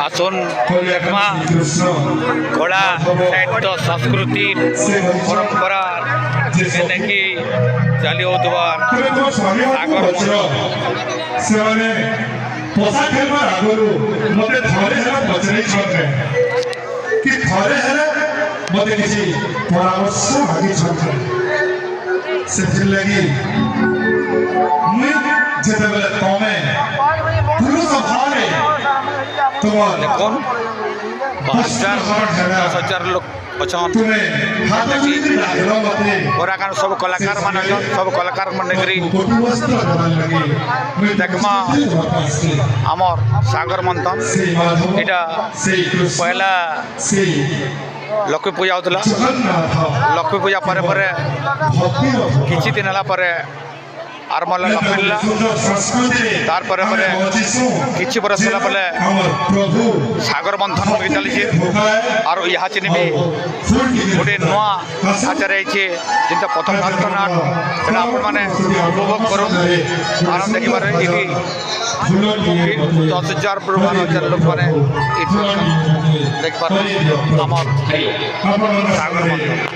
আসুন দেখমা কলা সাহিত্য সংস্কৃতি পরম্পরা যেনেকি চালি হওয়ার সাগর ସେମାନେ ପୋଷା ଖେଳିବାର ଆଗରୁ ମୋତେ ଥରେ ହେଲେ ପଚାରିଛନ୍ତି କି ଥରେ ହେଲେ ମୋତେ କିଛି ପରାମର୍ଶ ମାଗିଛନ୍ତି। ସେଥିର୍ଲାଗି ମୁଇଁ ଯେତେବେଳେ ତମେ ପୁରୁଷ ଭାବରେ তোমার দেখুন 10,000 লোক অছন তুমি হাত ধরি রাখলো মতে ওরাকার সব কলাকার মানে সব কলাকার মানে করি কোটি বস্ত্র দেবার লাগি দেখমা আমার সাগর মন্থন সেই মাধব এটা সেই কৃষ্ণ পয়লা সেই লক্ষ্মী পূজা হଉଥିଲା জগন্নাথ লক্ষ্মী পূজা ପରେ ପରେ ভক্তির କିଛି ଦିନ ହେଲା ପରେ ଆରମ୍ଭ ହେଲା ଲକ୍ଷ୍ମୀ লীଳା সুন্দর সংস্কৃতি তারপরে পরে କିଛି ବରଷ ହେଲା ପରେ আমার প্রভু ସାଗର ମନ୍ଥନ ବି ଚାଲିଛି আর ইহা চিনিবি গোটে গোটে নୂଆ ଆଚାର ହେଇଛି ଯେନ୍ତା ପ୍ରଥମ ନାଟ ସେଟା ଆପଣମାନେ ଉପଭୋଗ କରুন ଆନନ୍ଦ ଦେଖିବାରେ ଏଠି 10,000 12,000 ଲୋକମାନେ ଏଠି ଦେଖିପାରେ ଆମର ସାଗର ମନ୍ଥନ।